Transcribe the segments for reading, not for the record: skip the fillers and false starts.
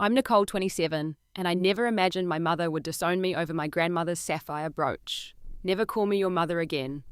I'm Nicole, 27, and I never imagined my mother would disown me over my grandmother's sapphire brooch. Never call me your mother again.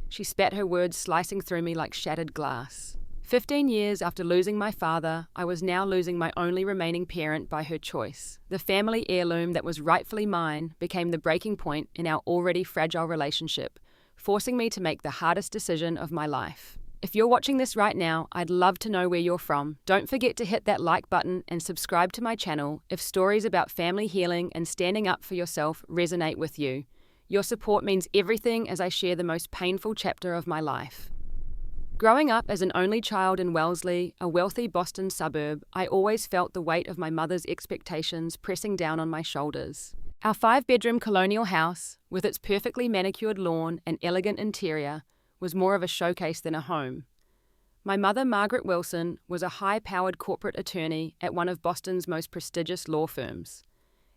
She spat her words slicing through me like shattered glass. 15 years after losing my father, I was now losing my only remaining parent by her choice. The family heirloom that was rightfully mine became the breaking point in our already fragile relationship, forcing me to make the hardest decision of my life. If you're watching this right now, I'd love to know where you're from. Don't forget to hit that like button and subscribe to my channel if stories about family healing and standing up for yourself resonate with you. Your support means everything as I share the most painful chapter of my life. Growing up as an only child in Wellesley, a wealthy Boston suburb, I always felt the weight of my mother's expectations pressing down on my shoulders. Our 5-bedroom colonial house, with its perfectly manicured lawn and elegant interior, was more of a showcase than a home. My mother, Margaret Wilson, was a high-powered corporate attorney at one of Boston's most prestigious law firms.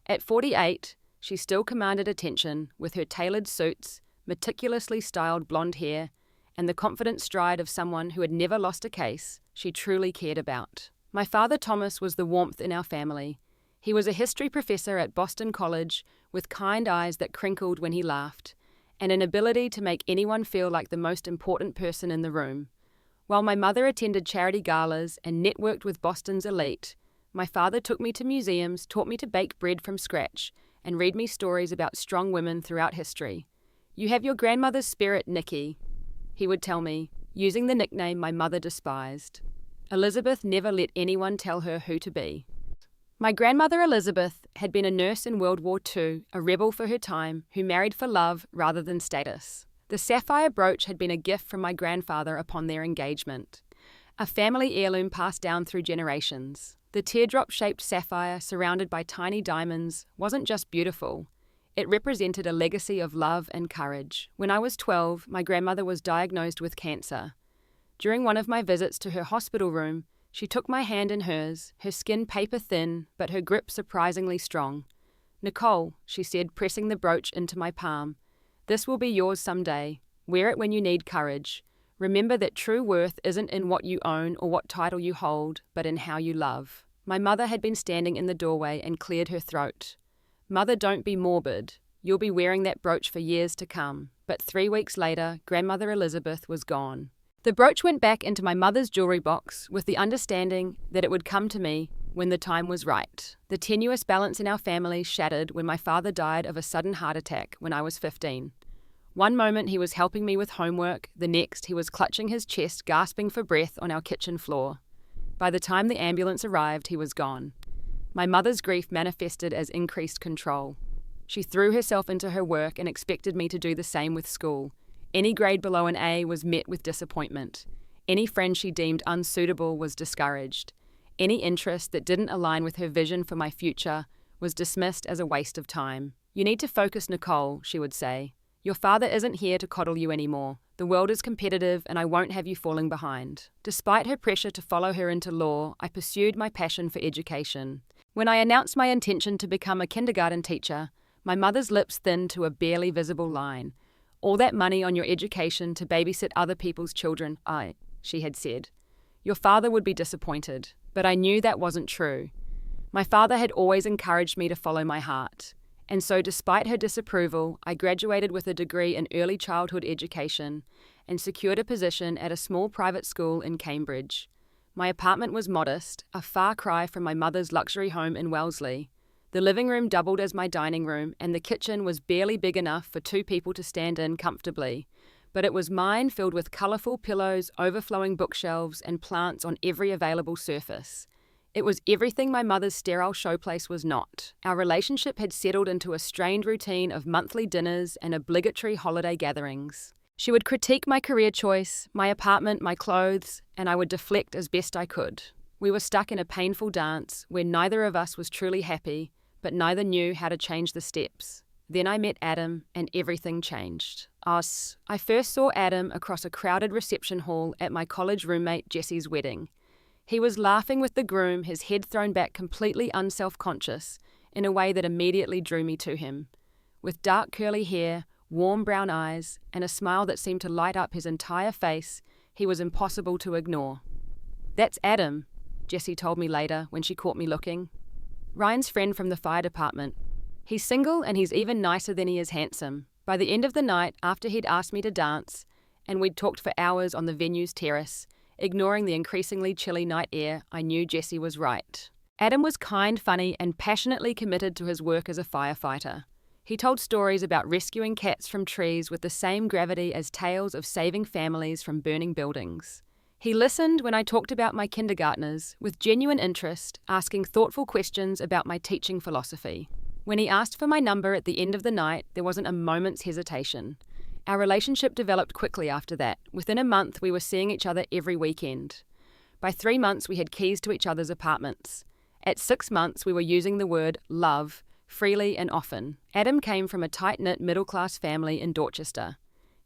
At 48, she still commanded attention with her tailored suits, meticulously styled blonde hair, and the confident stride of someone who had never lost a case she truly cared about. My father, Thomas, was the warmth in our family. He was a history professor at Boston College with kind eyes that crinkled when he laughed, and an ability to make anyone feel like the most important person in the room. While my mother attended charity galas and networked with Boston's elite, my father took me to museums, taught me to bake bread from scratch, and read me stories about strong women throughout history. "You have your grandmother's spirit, Nikki," he would tell me, using the nickname my mother despised. Elizabeth never let anyone tell her who to be. My grandmother Elizabeth had been a nurse in World War II, a rebel for her time, who married for love rather than status. The sapphire brooch had been a gift from my grandfather upon their engagement, a family heirloom passed down through generations. The teardrop-shaped sapphire surrounded by tiny diamonds wasn't just beautiful, it represented a legacy of love and courage. When I was 12, my grandmother was diagnosed with cancer. During one of my visits to her hospital room, she took my hand in hers, her skin paper-thin, but her grip surprisingly strong. "Nicole," she said, pressing the brooch into my palm, "this will be yours someday. Wear it when you need courage. Remember that true worth isn't in what you own or what title you hold, but in how you love." My mother had been standing in the doorway and cleared her throat. "Mother, don't be morbid. You'll be wearing that brooch for years to come." But 3 weeks later, grandmother Elizabeth was gone. The brooch went back into my mother's jewelry box with the understanding that it would come to me when the time was right. The tenuous balance in our family shattered when my father died of a sudden heart attack when I was 15. One moment he was helping me with homework, the next he was clutching his chest, gasping for breath on our kitchen floor. By the time the ambulance arrived, he was gone. My mother's grief manifested as increased control. She threw herself into her work and expected me to do the same with school. Any grade below an A was met with disappointment. Any friend she deemed unsuitable was discouraged. Any interest that didn't align with her vision for my future was dismissed as a waste of time. "You need to focus, Nicole," she would say. "Your father isn't here to coddle you anymore. The world is competitive and I won't have you falling behind." Despite her pressure to follow her into law, I pursued my passion for education. When I announced my intention to become a kindergarten teacher, my mother's lips thinned to a barely visible line. "All that money on your education to babysit other people's children, she had said. "Your father would be disappointed." But I knew that wasn't true. My father had always encouraged me to follow my heart. And so despite her disapproval, I graduated with a degree in early childhood education and secured a position at a small private school in Cambridge. My apartment was modest, a far cry from my mother's luxury home in Wellesley. The living room doubled as my dining room, and the kitchen was barely big enough for 2 people to stand in comfortably. But it was mine, filled with colourful pillows, overflowing bookshelves, and plants on every available surface. It was everything my mother's sterile showplace was not. Our relationship had settled into a strained routine of monthly dinners and obligatory holiday gatherings. She would critique my career choice, my apartment, my clothes, and I would deflect as best I could. We were stuck in a painful dance where neither of us was truly happy, but neither knew how to change the steps. Then I met Adam, and everything changed. I first saw Adam across a crowded reception hall at my college roommate Jesse's wedding. He was laughing with the groom, his head thrown back, completely unself-conscious, in a way that immediately drew me to him. With dark curly hair, warm brown eyes, and a smile that seemed to light up his entire face, he was impossible to ignore. "That's Adam," Jessie told me later when she caught me looking. Ryan's friend from the fire department. He's single and he's even nicer than he is handsome. By the end of the night, after he'd asked me to dance, and we'd talked for hours on the venue's terrace, ignoring the increasingly chilly night air, I knew Jesse was right. Adam was kind, funny, and passionately committed to his work as a firefighter. He told stories about rescuing cats from trees with the same gravity as tales of saving families from burning buildings. He listened when I talked about my kindergartners with genuine interest, asking thoughtful questions about my teaching philosophy. When he asked for my number at the end of the night, there wasn't a moment's hesitation. Our relationship developed quickly after that. Within a month, we were seeing each other every weekend. By 3 months, we had keys to each other's apartments. At 6 months, we were using the word love freely and often. Adam came from a tight-knit middle-class family in Dorchester.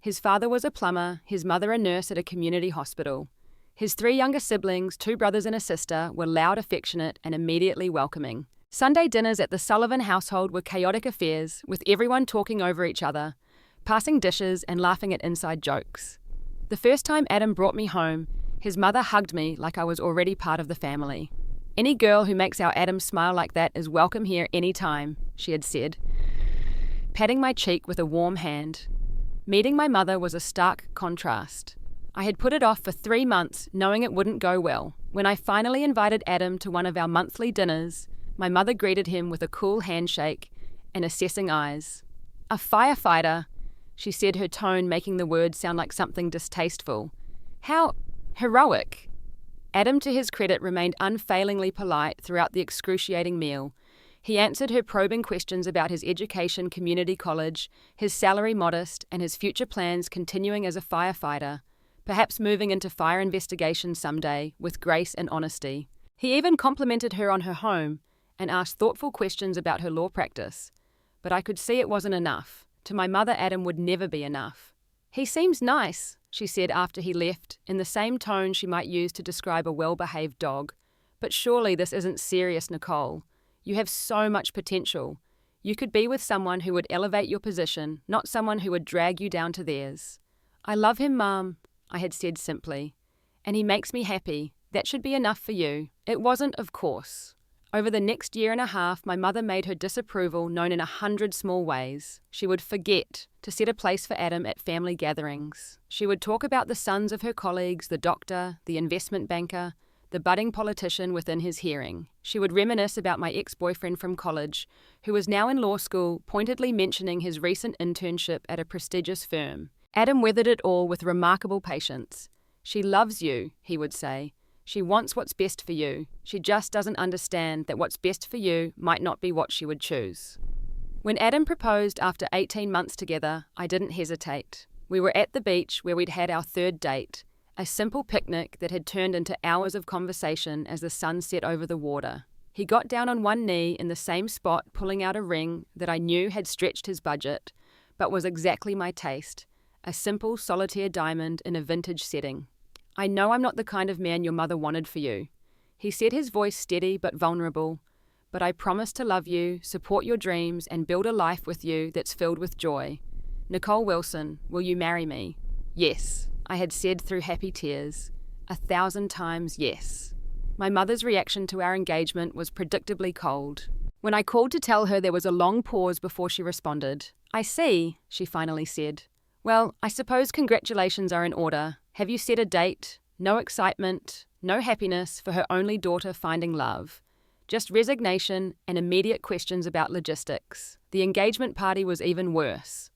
His father was a plumber, his mother a nurse at a community hospital. His 3 younger siblings, 2 brothers and a sister, were loud, affectionate, and immediately welcoming. Sunday dinners at the Sullivan household were chaotic affairs, with everyone talking over each other, passing dishes and laughing at inside jokes. The first time Adam brought me home, his mother hugged me like I was already part of the family. "Any girl who makes our Adam smile like that is welcome here any time," she had said, patting my cheek with a warm hand. Meeting my mother was a stark contrast. I had put it off for 3 months, knowing it wouldn't go well. When I finally invited Adam to one of our monthly dinners, my mother greeted him with a cool handshake and assessing eyes. "A firefighter," she said, her tone making the words sound like something distasteful. "How heroic." Adam, to his credit, remained unfailingly polite throughout the excruciating meal. He answered her probing questions about his education, community college, his salary modest, and his future plans continuing as a firefighter, perhaps moving into fire investigation someday, with grace and honesty. He even complimented her on her home and asked thoughtful questions about her law practice. But I could see it wasn't enough. To my mother, Adam would never be enough. "He seems nice," she said after he left, in the same tone she might use to describe a well-behaved dog. "But surely this isn't serious, Nicole. You have so much potential. You could be with someone who would elevate your position, not someone who would drag you down to theirs." "I love him, Mum," I had said simply. "And he makes me happy. That should be enough for you." It wasn't, of course. Over the next year and a half, my mother made her disapproval known in 100 small ways. She would forget to set a place for Adam at family gatherings. She would talk about the sons of her colleagues, the doctor, the investment banker, the budding politician within his hearing. She would reminisce about my ex-boyfriend from college, who was now in law school, pointedly mentioning his recent internship at a prestigious firm. Adam weathered it all with remarkable patience. "She loves you," he would say. "She wants what's best for you. She just doesn't understand that what's best for you might not be what she would choose." When Adam proposed after 18 months together, I didn't hesitate. We were at the beach where we'd had our 3rd date, a simple picnic that had turned into hours of conversation as the sun set over the water. He got down on one knee in the same spot, pulling out a ring that I knew had stretched his budget, but was exactly my taste, a simple solitaire diamond in a vintage setting. "I know I'm not the kind of man your mother wanted for you," he said, his voice steady but vulnerable, "but I promise to love you, support your dreams, and build a life with you that's filled with joy. Nicole Wilson, will you marry me?" "Yes," I had said through happy tears. 1,000 times yes. My mother's reaction to our engagement was predictably cold. When I called to tell her, there was a long pause before she responded. "I see," she finally said. "Well, I suppose congratulations are in order. Have you set a date? No excitement, no happiness for her only daughter finding love. Just resignation and immediate questions about logistics." The engagement party was even worse.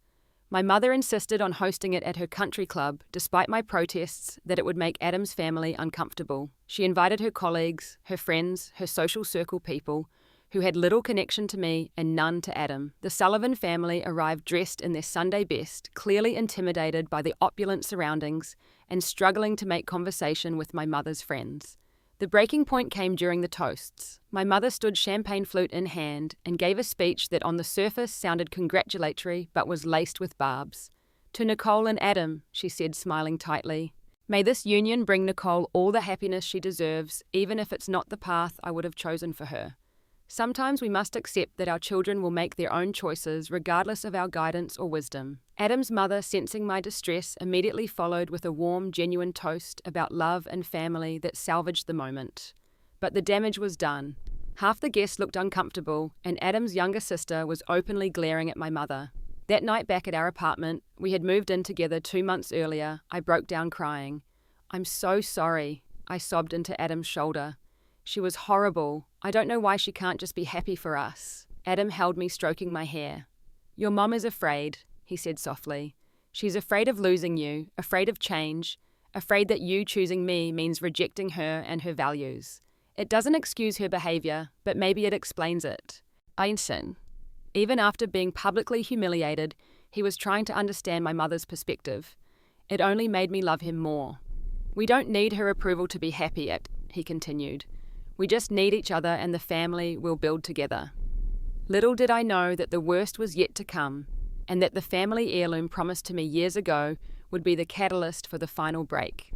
My mother insisted on hosting it at her country club, despite my protests that it would make Adam's family uncomfortable. She invited her colleagues, her friends, her social circle people, who had little connection to me and none to Adam. The Sullivan family arrived dressed in their Sunday best, clearly intimidated by the opulent surroundings and struggling to make conversation with my mother's friends. The breaking point came during the toasts. My mother stood champagne flute in hand and gave a speech that on the surface sounded congratulatory but was laced with barbs. "To Nicole and Adam," she said, smiling tightly. "May this union bring Nicole all the happiness she deserves, even if it's not the path I would have chosen for her. Sometimes we must accept that our children will make their own choices regardless of our guidance or wisdom." Adam's mother, sensing my distress, immediately followed with a warm, genuine toast about love and family that salvaged the moment. But the damage was done. Half the guests looked uncomfortable, and Adam's younger sister was openly glaring at my mother. That night back at our apartment, we had moved in together 2 months earlier, I broke down crying. "I'm so sorry," I sobbed into Adam's shoulder. "She was horrible. I don't know why she can't just be happy for us." Adam held me, stroking my hair. "Your mom is afraid," he said softly. "She's afraid of losing you, afraid of change, afraid that you choosing me means rejecting her and her values. It doesn't excuse her behavior, but maybe it explains it." Einstein. Even after being publicly humiliated, he was trying to understand my mother's perspective. It only made me love him more. "We don't need her approval to be happy at," he continued. "We just need each other and the family we'll build together." Little did I know that the worst was yet to come, and that the family heirloom promised to me years ago would be the catalyst for the final break.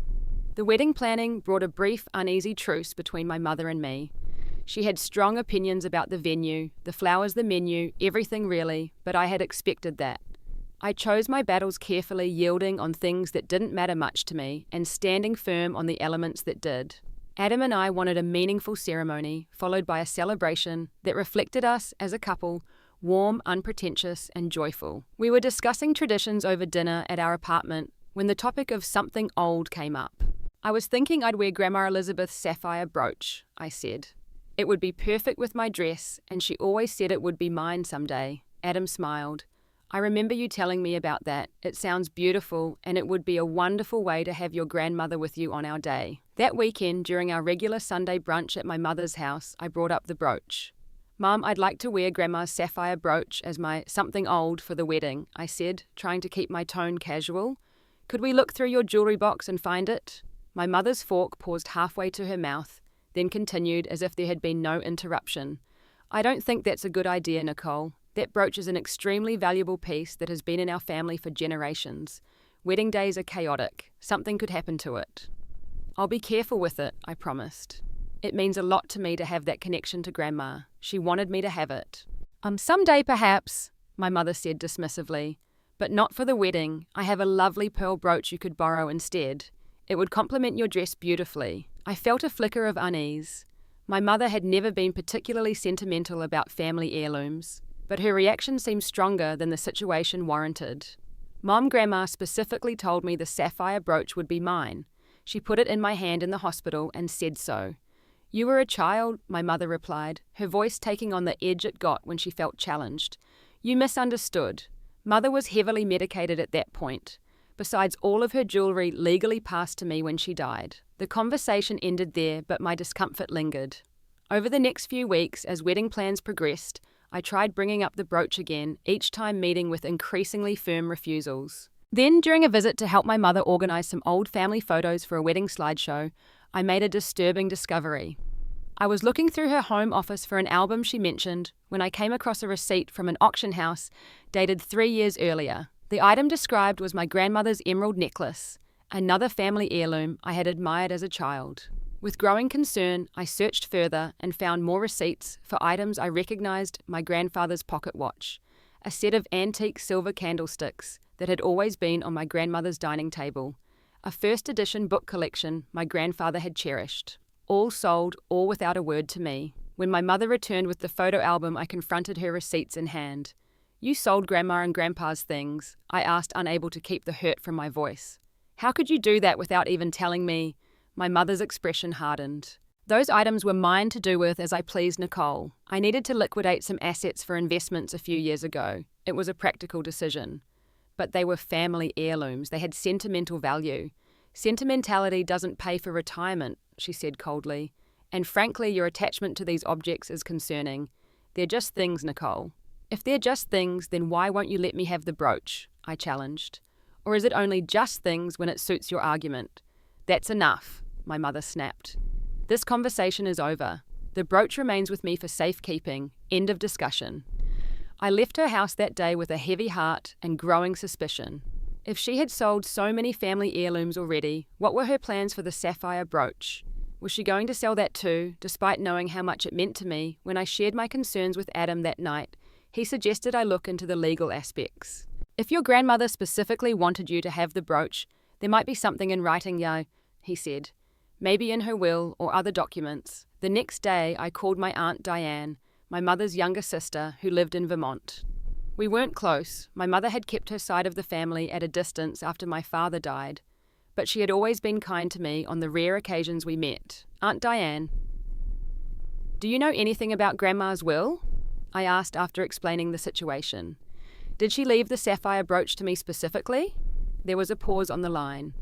The wedding planning brought a brief, uneasy truce between my mother and me. She had strong opinions about the venue, the flowers, the menu, everything really, but I had expected that. I chose my battles carefully, yielding on things that didn't matter much to me and standing firm on the elements that did. Adam and I wanted a meaningful ceremony, followed by a celebration that reflected us as a couple, warm, unpretentious, and joyful. We were discussing traditions over dinner at our apartment when the topic of something old came up. "I was thinking I'd wear Grandma Elizabeth's sapphire brooch," I said. "It would be perfect with my dress, and she always said it would be mine someday." Adam smiled. "I remember you telling me about that. It sounds beautiful, and it would be a wonderful way to have your grandmother with you on our day." That weekend, during our regular Sunday brunch at my mother's house, I brought up the brooch. "Mum, I'd like to wear Grandma's sapphire brooch as my something old for the wedding," I said, trying to keep my tone casual. "Could we look through your jewelry box and find it?" My mother's fork paused halfway to her mouth, then continued as if there had been no interruption. "I don't think that's a good idea, Nicole. That brooch is an extremely valuable piece that has been in our family for generations. Wedding days are chaotic. Something could happen to it." "I'll be careful with it," I promised. "It means a lot to me to have that connection to Grandma. She wanted me to have it." Someday perhaps," my mother said dismissively. "But not for the wedding. I have a lovely pearl brooch you could borrow instead. It would complement your dress beautifully." I felt a flicker of unease. My mother had never been particularly sentimental about family heirlooms, but her reaction seemed stronger than the situation warranted. Grandma specifically told me the sapphire brooch would be mine. She put it in my hand in the hospital and said so. "You were a child," my mother replied, her voice taking on the edge it got when she felt challenged. "You misunderstood. Mother was heavily medicated at that point. Besides, all of her jewelry legally passed to me when she died." The conversation ended there, but my discomfort lingered. Over the next few weeks, as wedding plans progressed, I tried bringing up the brooch again, each time meeting with increasingly firm refusals. Then, during a visit to help my mother organise some old family photos for a wedding slideshow, I made a disturbing discovery. I was looking through her home office for an album she mentioned when I came across a receipt from an auction house dated 3 years earlier. The item described was my grandmother's emerald necklace, another family heirloom I had admired as a child. With growing concern, I searched further and found more receipts for items I recognised: my grandfather's pocket watch, a set of antique silver candlesticks that had always been on my grandmother's dining table, a first edition book collection my grandfather had cherished. All sold, all without a word to me. When my mother returned with the photo album, I confronted her, receipts in hand. "You sold Grandma and Grandpa's things," I asked, unable to keep the hurt from my voice. "How could you do that without even telling me?" My mother's expression hardened. "Those items were mine to do with as I pleased, Nicole. I needed to liquidate some assets for investments a few years ago. It was a practical decision. But they were family heirlooms. They had sentimental value. Sentimentality doesn't pay for retirement," she said coldly. "And frankly, your attachment to these objects is concerning. They're just things, Nicole." "If they're just things, then why won't you let me have the brooch?" I challenged. "Or is it only just things when it suits your argument?" "That's enough," my mother snapped. "This conversation is over. The brooch remains with me for safekeeping. End of discussion." I left her house that day with a heavy heart and growing suspicion. If she had sold so many family heirlooms already, what were her plans for the sapphire brooch? Was she going to sell that too, despite knowing how much it meant to me? When I shared my concerns with Adam that night, he suggested I look into the legal aspects. "If your grandmother specifically wanted you to have the brooch, there might be something in writing, he said. "Maybe in her will or other documents. The next day, I called my Aunt Diane, my mother's younger sister, who lived in Vermont. We weren't close. My mother had kept her side of the family at a distance after my father died, but she had always been kind to me on the rare occasions we met. Aunt Diane, do you know anything about Grandma's will? I asked after explaining the situation. Did she leave the sapphire brooch to me specifically? There was a pause on the line.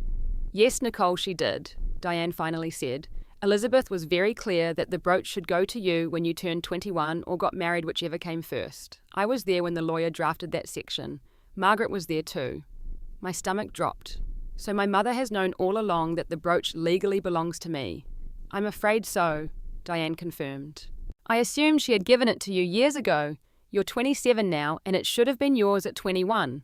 Yes, Nicole, she did, Diane finally said. Elizabeth was very clear that the brooch should go to you when you turned 21 or got married, whichever came first. I was there when the lawyer drafted that section. Margaret was there too. My stomach dropped. So my mother has known all along that the brooch legally belongs to me. I'm afraid so, Diane confirmed. I assumed she had given it to you years ago. You're 27 now, and it should have been yours at 21.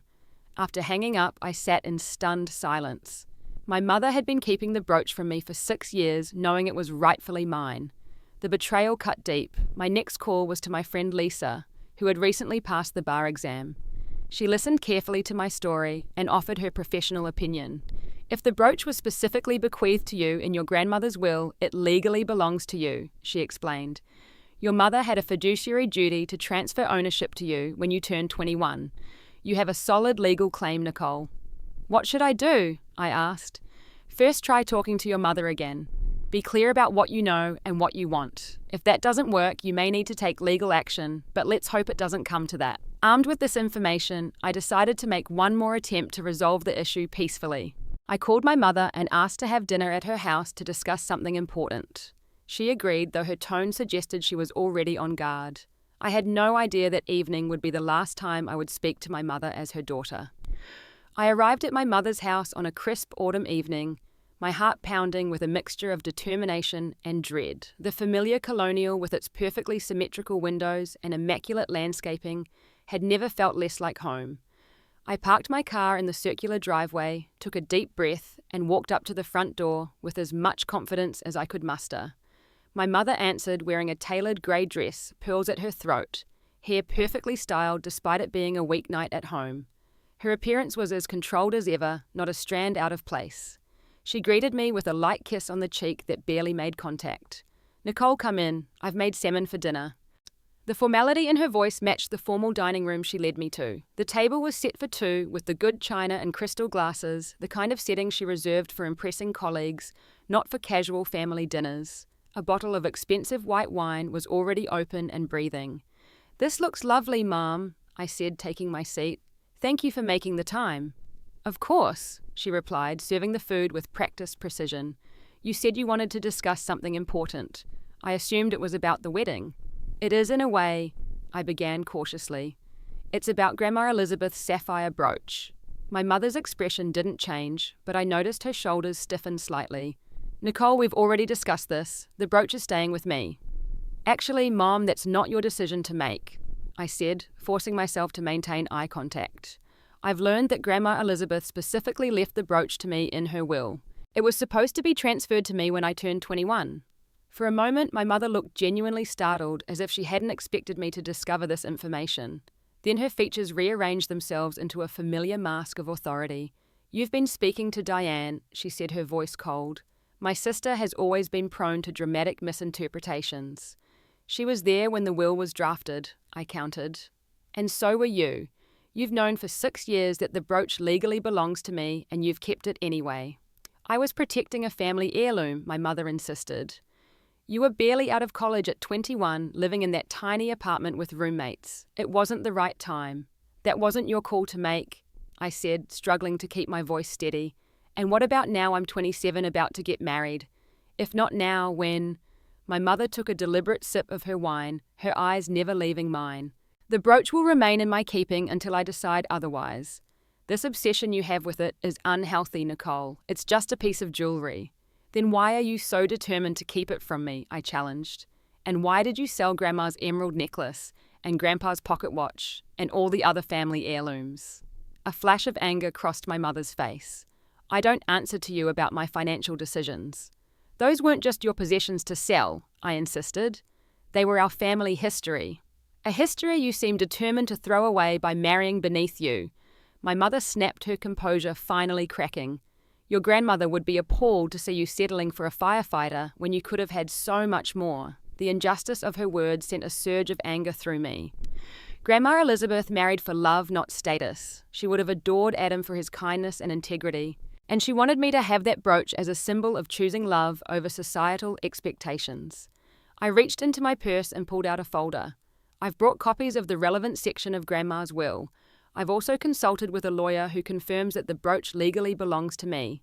After hanging up, I sat in stunned silence. My mother had been keeping the brooch from me for 6 years, knowing it was rightfully mine. The betrayal cut deep. My next call was to my friend Lisa, who had recently passed the bar exam. She listened carefully to my story and offered her professional opinion. If the brooch was specifically bequeathed to you in your grandmother's will, it legally belongs to you, she explained. Your mother had a fiduciary duty to transfer ownership to you when you turned 21. You have a solid legal claim, Nicole. What should I do? I asked. First, try talking to your mother again. Be clear about what you know and what you want. If that doesn't work, you may need to take legal action, but let's hope it doesn't come to that. Armed with this information, I decided to make one more attempt to resolve the issue peacefully. I called my mother and asked to have dinner at her house to discuss something important. She agreed, though her tone suggested she was already on guard. I had no idea that evening would be the last time I would speak to my mother as her daughter. I arrived at my mother's house on a crisp autumn evening, my heart pounding with a mixture of determination and dread. The familiar colonial with its perfectly symmetrical windows and immaculate landscaping had never felt less like home. I parked my car in the circular driveway, took a deep breath, and walked up to the front door with as much confidence as I could muster. My mother answered wearing a tailored grey dress, pearls at her throat, hair perfectly styled despite it being a weeknight at home. Her appearance was as controlled as ever, not a strand out of place. She greeted me with a light kiss on the cheek that barely made contact. Nicole, come in. I've made salmon for dinner. The formality in her voice matched the formal dining room she led me to. The table was set for two, with the good china and crystal glasses, the kind of setting she reserved for impressing colleagues, not for casual family dinners. A bottle of expensive white wine was already open and breathing. This looks lovely, Mom, I said, taking my seat. Thank you for making the time. Of course, she replied, serving the food with practiced precision. You said you wanted to discuss something important. I assumed it was about the wedding. It is in a way, I began cautiously. It's about Grandma Elizabeth's sapphire brooch. My mother's expression didn't change, but I noticed her shoulders stiffen slightly. Nicole, we've already discussed this. The brooch is staying with me. Actually, Mom, that's not your decision to make, I said, forcing myself to maintain eye contact. I've learned that Grandma Elizabeth specifically left the brooch to me in her will. It was supposed to be transferred to me when I turned 21. For a moment, my mother looked genuinely startled, as if she hadn't expected me to discover this information. Then her features rearranged themselves into a familiar mask of authority. You've been speaking to Diane, she said, her voice cold. My sister has always been prone to dramatic misinterpretations. She was there when the will was drafted, I countered. And so were you. You've known for 6 years that the brooch legally belongs to me, and you've kept it anyway. I was protecting a family heirloom, my mother insisted. You were barely out of college at 21, living in that tiny apartment with roommates. It wasn't the right time. That wasn't your call to make, I said, struggling to keep my voice steady. And what about now I'm 27, about to get married? If not now, when? My mother took a deliberate sip of her wine, her eyes never leaving mine. The brooch will remain in my keeping until I decide otherwise. This obsession you have with it is unhealthy, Nicole. It's just a piece of jewelry. Then why are you so determined to keep it from me? I challenged. And why did you sell Grandma's emerald necklace and Grandpa's pocket watch and all the other family heirlooms? A flash of anger crossed my mother's face. I don't answer to you about my financial decisions. Those weren't just your possessions to sell, I insisted. They were our family history. A history you seem determined to throw away by marrying beneath you. My mother snapped, her composure finally cracking. Your grandmother would be appalled to see you settling for a firefighter when you could have had so much more. The injustice of her words sent a surge of anger through me. Grandma Elizabeth married for love, not status. She would have adored Adam for his kindness and integrity, and she wanted me to have that brooch as a symbol of choosing love over societal expectations. I reached into my purse and pulled out a folder. I've brought copies of the relevant section of Grandma's will. I've also consulted with a lawyer who confirms that the brooch legally belongs to me.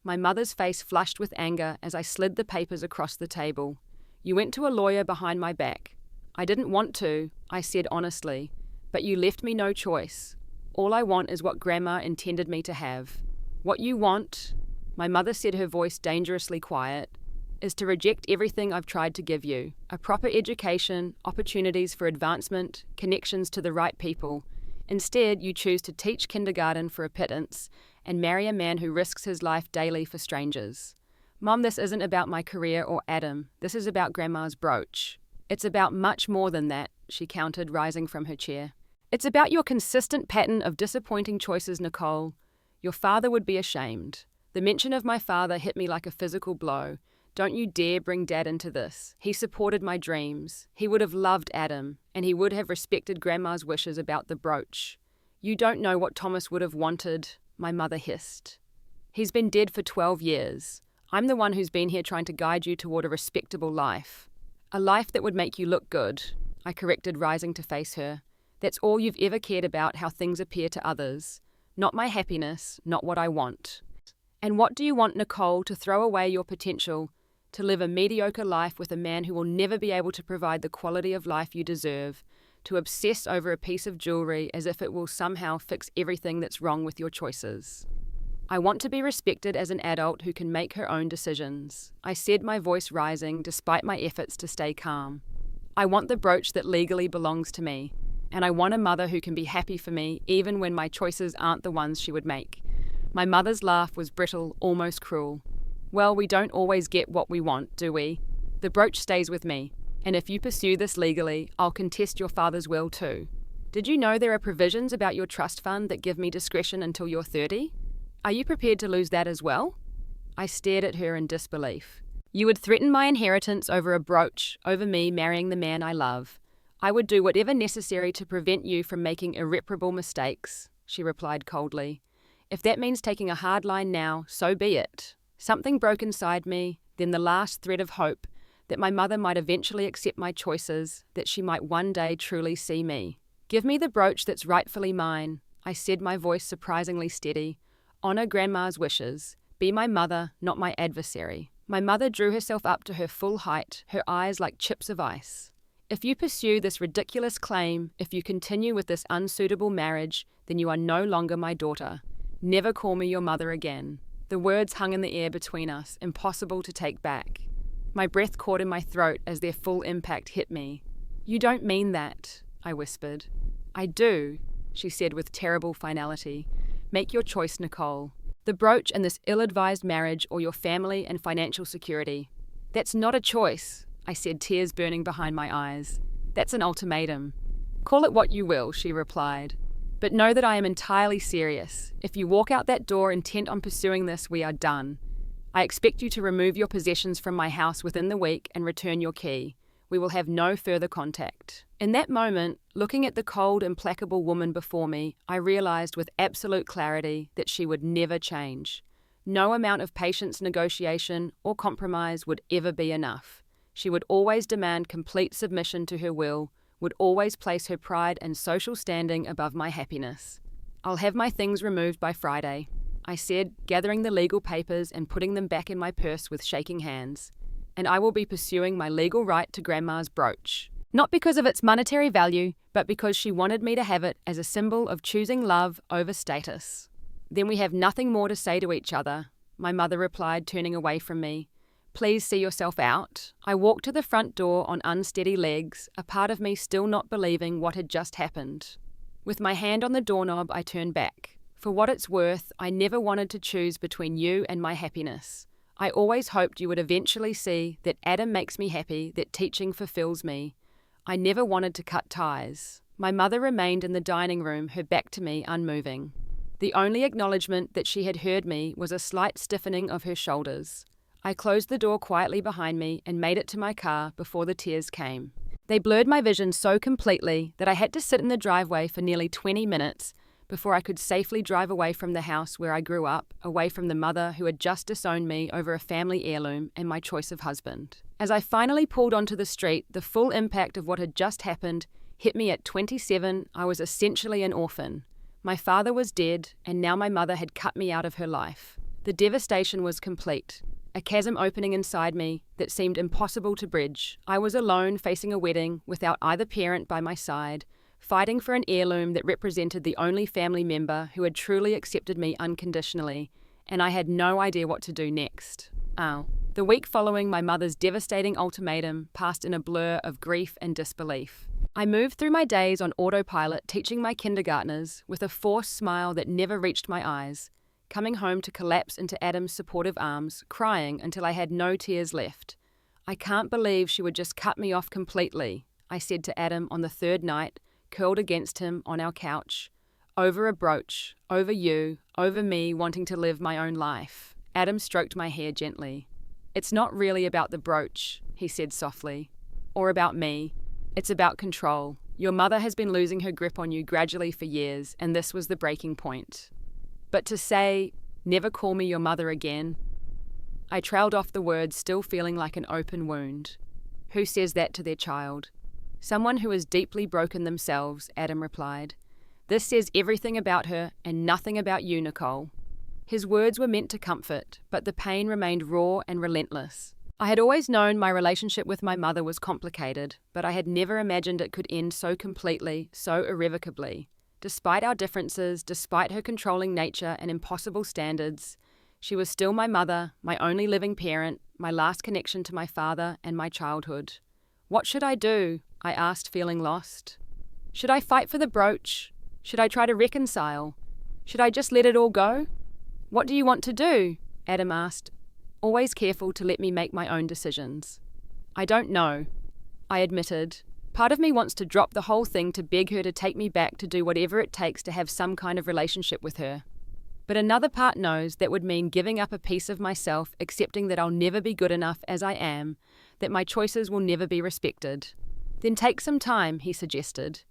My mother's face flushed with anger as I slid the papers across the table. You went to a lawyer behind my back. I didn't want to, I said honestly, but you left me no choice. All I want is what Grandma intended me to have. What you want, my mother said, her voice dangerously quiet, is to reject everything I've tried to give you. A proper education, opportunities for advancement, connections to the right people. Instead, you choose to teach kindergarten for a pittance and marry a man who risks his life daily for strangers. Mom, this isn't about my career or Adam. This is about Grandma's brooch. It's about much more than that, she countered, rising from her chair. It's about your consistent pattern of disappointing choices, Nicole. Your father would be ashamed. The mention of my father hit me like a physical blow. Don't you dare bring Dad into this. He supported my dreams. He would have loved Adam, and he would have respected Grandma's wishes about the brooch. You don't know what Thomas would have wanted, my mother hissed. He's been dead for 12 years. I'm the one who's been here trying to guide you toward a respectable life. A life that would make you look good, I corrected, rising to face her. That's all you've ever cared about, how things appear to others. Not my happiness, not what I want. And what do you want, Nicole, to throw away your potential, to live a mediocre life with a man who will never be able to provide the quality of life you deserve, to obsess over a piece of jewelry as if it will somehow fix everything that's wrong with your choices? I want to be respected as an adult who can make her own decisions, I said, my voice rising despite my efforts to stay calm. I want the brooch that legally belongs to me, and I want a mother who can be happy for me even when my choices aren't the ones she would make. My mother's laugh was brittle, almost cruel. Well, we don't always get what we want, do we? The brooch stays with me, and if you pursue this legally, I'll contest your father's will too. Did you know there are provisions about your trust fund that give me discretion until you're 30? Are you prepared to lose that as well? I stared at her in disbelief. You would threaten my inheritance over a brooch, over me marrying the man I love. I would do whatever necessary to prevent you from making irreparable mistakes, she replied coldly. If that means taking a hard line now, so be it. Something broke inside me, then the last thread of hope that my mother might eventually accept my choices, that she might one day truly see me. Give me the brooch that's rightfully mine, I said, my voice surprisingly steady. Honor Grandma's wishes. Be my mother, not my adversary. My mother drew herself up to her full height, her eyes like chips of ice. If you pursue this ridiculous claim, if you continue with this unsuitable marriage, then you are no longer my daughter. Never call me your mother again. The words hung in the air between us, impossible to take back. My breath caught in my throat as their full impact hit me. You don't mean that, I whispered. I do, she said with terrible finality. Make your choice, Nicole. The brooch and this ill-advised marriage, or your family and financial security. That's not a choice, I said, tears burning behind my eyes. That's an ultimatum. Call it what you will, she replied. But know that I am entirely serious. If you walk out that door intent on pursuing this, we are done. I expect you to remove your possessions from my house within the week and return your key. We will have no further contact. In that moment, looking at the cold, implacable woman before me, I realized with absolute clarity that she would never change. No amount of patience, negotiation, or compromise would ever be enough. She would always demand complete submission to her will, would always place her pride and social standing above my happiness. I'll have my things removed by Friday, I said, gathering the legal papers and putting them back in my purse with shaking hands. And I will be pursuing my legal right to Grandma's brooch. Not because of its monetary value, but because she wanted me to have it as a symbol of choosing love over status. Then we have nothing more to say to each other, my mother replied, turning away from me. Please see yourself out. I walked to the front door on unsteady legs, a part of me still not believing what had just happened. With my hand on the doorknob, I turned back. For what it's worth, I never wanted to choose between you and my happiness. I always hoped you would eventually see that Adam makes me happy, that teaching fulfills me. I never wanted to cut ties. My mother remained in the dining room, her back to me, unmoving. The only acknowledgement that she had heard me was a slight stiffening of her shoulders. I closed the door quietly behind me and made it to my car before the tears came. They blurred my vision so completely that I had to sit in the driveway for nearly 20 minutes before I could safely drive away from the house where I grew up, away from the mother who had just disowned me over a family heirloom and my choice of husband. As I finally pulled onto the street, the full impact of what had just happened hit me at 27. I was essentially an orphan. My father was dead, and now my mother had cut me out of her life. The devastation was complete. A chasm opening inside me that seemed impossible to bridge. I was alone, facing a wedding, without either parent by my side, fighting for an heirloom that represented the only family member who had truly accepted me unconditionally, and I had no idea what to do next. The week following my mother's devastating ultimatum passed in a blur of grief and disbelief. I moved through my days on autopilot, teaching my kindergartners with a forced smile that never reached my eyes, coming home to collapse into Adam's supportive arms, crying until I had no tears left. "I can't believe she would just cut me off completely," I said to Adam on the third night, curled against him on our couch. "Over a brooch, over you, over me wanting to live my own life." Adam stroked my hair gently. "It's not really about the brooch," he said softly, "or about me. It's about control. Your mother has been losing her grip on you gradually for years, and this was the breaking point. But to say, 'Never call me your mother again,' I trailed off the words, still feeling like an open wound. Who says that to their child? Someone who is deeply broken themselves, Adam replied. This says everything about her and nothing about you, Nicole. His words were meant to comfort, but the pain remained raw and relentless. I had always known my relationship with my mother was complicated, but I had never imagined it could end so completely, so irrevocably. Despite our differences, despite her controlling nature and impossible standards, she was still my mother, my only living parent, my last connection to my father and my childhood. What should I do? I asked, feeling lost. Should I fight for the brooch? Should I try to reconcile? Should I just let it all go? What do you want to do? Adam asked, always careful to let me make my own decisions. I don't know, I admitted. Part of me wants to drop the whole thing to beg her to take me back, to do whatever it takes to have some kind of relationship with her. But another part knows that would mean giving up a piece of myself, accepting that I'll never be good enough as I am, that my choices will never be respected. Then take some time, he suggested.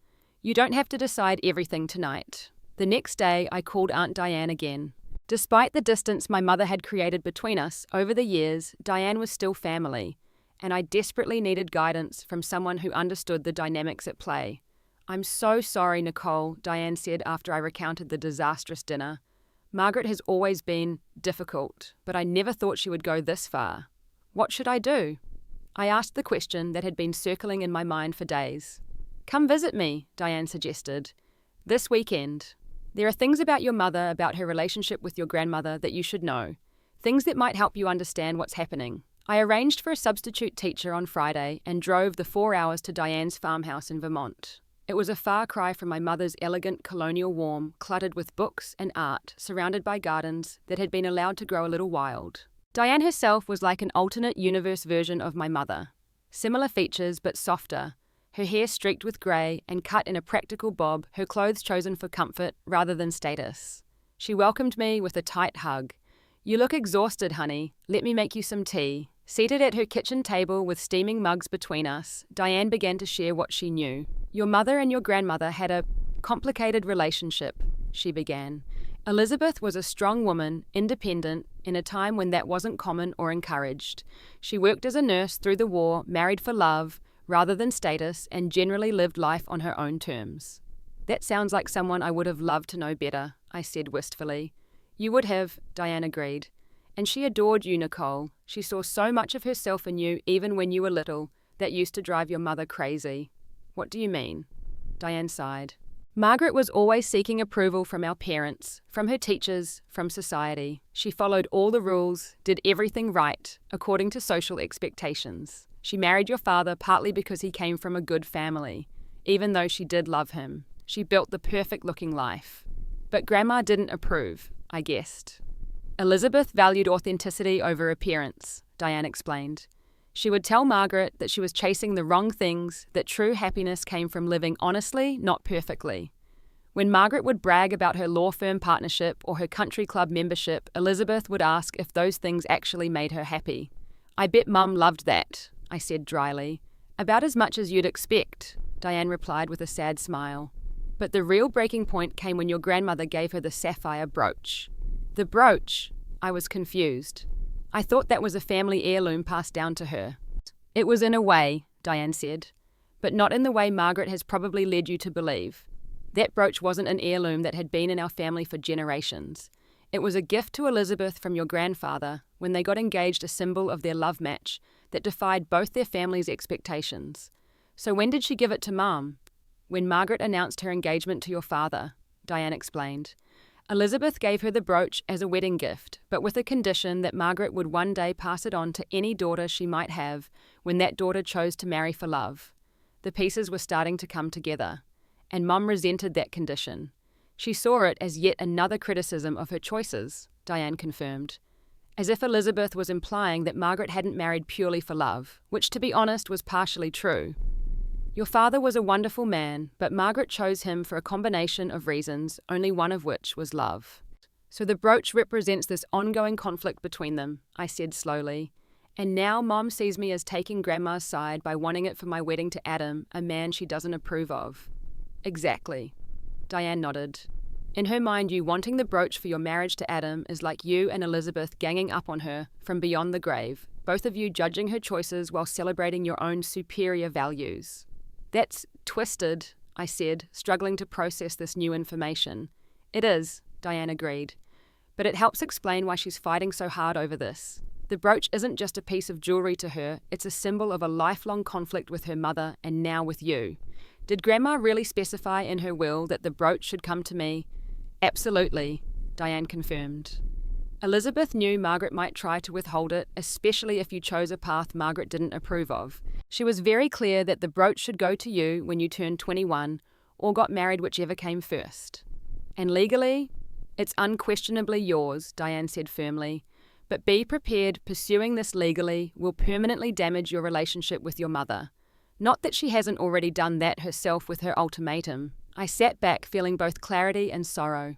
You don't have to decide everything tonight. The next day, I called Aunt Diane again. Despite the distance my mother had created between us over the years, Diane was still family, and I desperately needed guidance from someone who understood the dynamics at play. I'm so sorry, Nicole, Diane said after I recounted the disastrous dinner. Margaret has always been difficult, but I never thought she would go this far. What should I do? I asked the question that had been circling in my mind for days. Come visit me, Diane suggested. This weekend. There are things about your mother, about her relationship with your grandmother that you should know. Things that might help you understand what's happening. I arranged for a substitute teacher on Friday and drove the 4 hours to Diane's farmhouse in Vermont. It was a far cry from my mother's elegant colonial warm, cluttered with books and art, surrounded by gardens that had been allowed to grow a little wild. Diane herself was like an alternate universe version of my mother. Similar features, but softer. Her hair streaked with grey and cut in a practical bob, her clothes chosen for comfort rather than status. She welcomed me with a tight hug. You look exhausted, honey. Let me make you some tea. Seated at her kitchen table with steaming mugs between us, Diane began to share what she knew. Your mother and your grandmother had a complicated relationship, she began. Elizabeth was a strong woman, independent, in a time when that wasn't common or encouraged. She worked as a nurse through the war, married for love rather than status, and generally lived life on her own terms. That sounds like someone I would have loved to know better, I said wistfully. You would have, Diane agreed. And she adored you, Nicole. She saw so much of herself in you, even when you were little, that used to drive your mother crazy. What do you mean? Diane sighed. Margaret was always seeking approval from our parents, from her teachers, from society. She followed all the rules, did everything right, according to social expectations. She married your father partly because he came from a good family, even though she did love him. She built the perfect-looking life. But Grandma didn't approve, I guessed. Elizabeth valued authenticity over appearance, Diane explained. She would tell Margaret that she was chasing the wrong things, that true happiness came from living honestly, not perfectly. When Margaret would brag about her law firm partnership or her country club membership, Elizabeth would ask if those things actually made her happy. "I bet Mum loved that," I said dryly. "About as much as you'd expect," Diane replied with a sad smile. But the real breaking point came when your grandmother gave her the sapphire brooch. The brooch? I was confused. I thought that was a family heirloom passed down to her. "It was in a way," Diane said, "but not in the way Margaret has probably led you to believe. That brooch wasn't an heirloom that had been in our family for generations. It was a gift to Elizabeth from your grandfather when they got engaged, a symbol of their love match that defied both their families' expectations. So when did she give it to Mum?" "When Margaret announced her engagement to your father," Diane explained. "Elizabeth gave her the brooch as a wedding gift, but with a condition that Margaret would one day pass it on to any daughter she might have when that daughter chose to marry for love." The pieces were starting to come together, and Mum resented that condition. "She saw it as yet another criticism of her choices," Diane confirmed, as if Elizabeth was implying that Margaret hadn't married purely for love, which, to be honest, was partially true. "Your father was a wonderful man, but Margaret chose him for a combination of reasons, only one of which was love. So the brooch represents this ongoing conflict between them," I said slowly. "And now Mom sees me as taking Grandma's side by wanting it for my wedding to Adam, a man she doesn't approve of." "Exactly." Diane nodded. "In her mind, you wanting the brooch for your marriage to Adam is like you and Elizabeth ganging up on her from beyond the grave, both of you judging her choices while celebrating your own superior values." "That's twisted," I said, struggling to process this new information. "It is," Diane agreed. "But it helps explain why she's fighting so hard over this. The brooch isn't just a piece of jewelry to her, it's a symbol of a lifelong conflict with her mother and now with you. Did Grandma really specify in her will that the brooch should come to me?" "Absolutely," Diane confirmed. "Elizabeth knew Margaret might try to withhold it, especially if you chose a path Margaret didn't approve of. She was very clear that the brooch should go to you when you turned 21, or got married, whichever came first. And legally, it's unquestionably yours," Diane said firmly. "But be prepared, pursuing this legally will permanently damage your relationship with your mother. Not that she hasn't already done that herself with her ultimatum." I sat back, feeling both clarity and sorrow.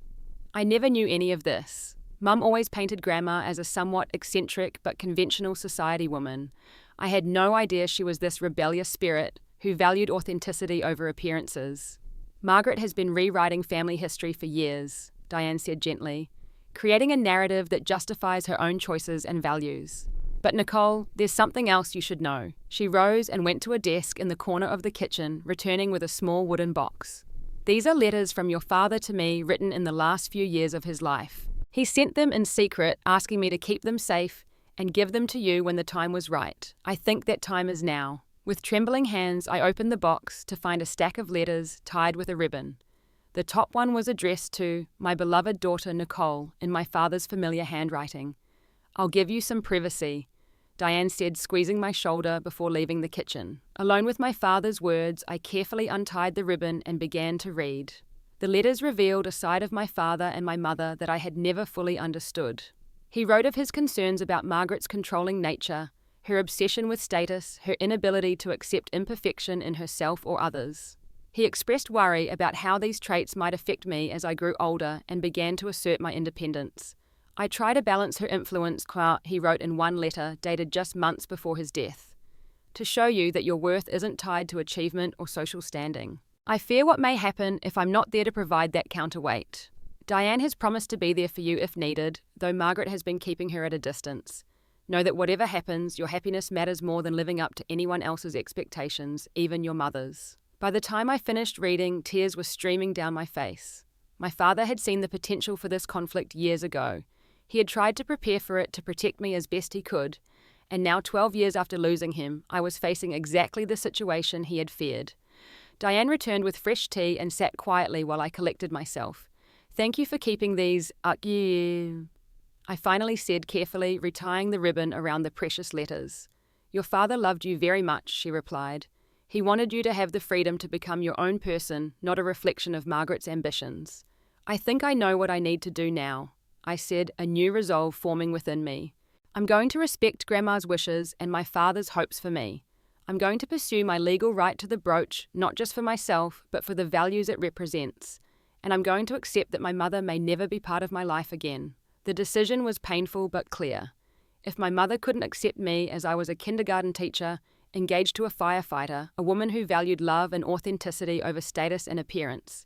I never knew any of this. Mum always painted Grandma as a somewhat eccentric but conventional society woman. I had no idea she was this rebellious spirit who valued authenticity over appearances. "Margaret has been rewriting family history for years," Diane said gently, "creating a narrative that justifies her own choices and values. But Nicole, there's something else you should know." She rose and went to a desk in the corner of the kitchen, returning with a small wooden box. "These are letters from your father to me written in the last few years of his life. He sent them in secret, asking me to keep them safe and give them to you when the time was right. I think that time is now." With trembling hands, I opened the box to find a stack of letters tied with a ribbon. The top one was addressed to "My beloved daughter Nicole" in my father's familiar handwriting. "I'll give you some privacy," Diane said, squeezing my shoulder before leaving the kitchen. Alone with my father's words, I carefully untied the ribbon and began to read. The letters revealed a side of my father and my mother that I had never fully understood. He wrote of his concerns about Margaret's controlling nature, her obsession with status, her inability to accept imperfection in herself or others. He expressed worry about how these traits might affect me as I grew older and began to assert my independence. "I try to balance her influence," he wrote in one letter dated just months before his death, "to show you that your worth isn't tied to achievement or social standing. I fear what may happen if I'm not there to provide that counterweight. Diane has promised to be there for you if needed, though Margaret has been keeping her at a distance. Know that whatever happens, your happiness matters more than living up to anyone else's expectations, even your mother's." By the time I finished reading, tears were streaming down my face. My father had seen the potential for this conflict years ago. He had tried to prepare for it to protect me as best he could, and now 12 years after losing him, I was facing exactly the situation he had feared. Diane returned with fresh tea and sat quietly while I collected myself. "Thank you for keeping these, I finally said carefully, retying the ribbon around the precious letters. "Your father loved you very much," she replied. "He wanted you to have the freedom to become your own person, not a reflection of Margaret's ambitions." "I think I know what I need to do now," I said, a new resolve forming within me. "I'm going to respect Grandma's wishes and my father's hopes for me. I'm going to pursue my legal right to the brooch, not just for myself, but for the values it represents. and I'm going to accept that my mother may never be part of my life again. The decision was painful but clear. If my mother couldn't accept me as I was a kindergarten teacher, engaged to a firefighter, a woman who valued love and authenticity over status and appearance,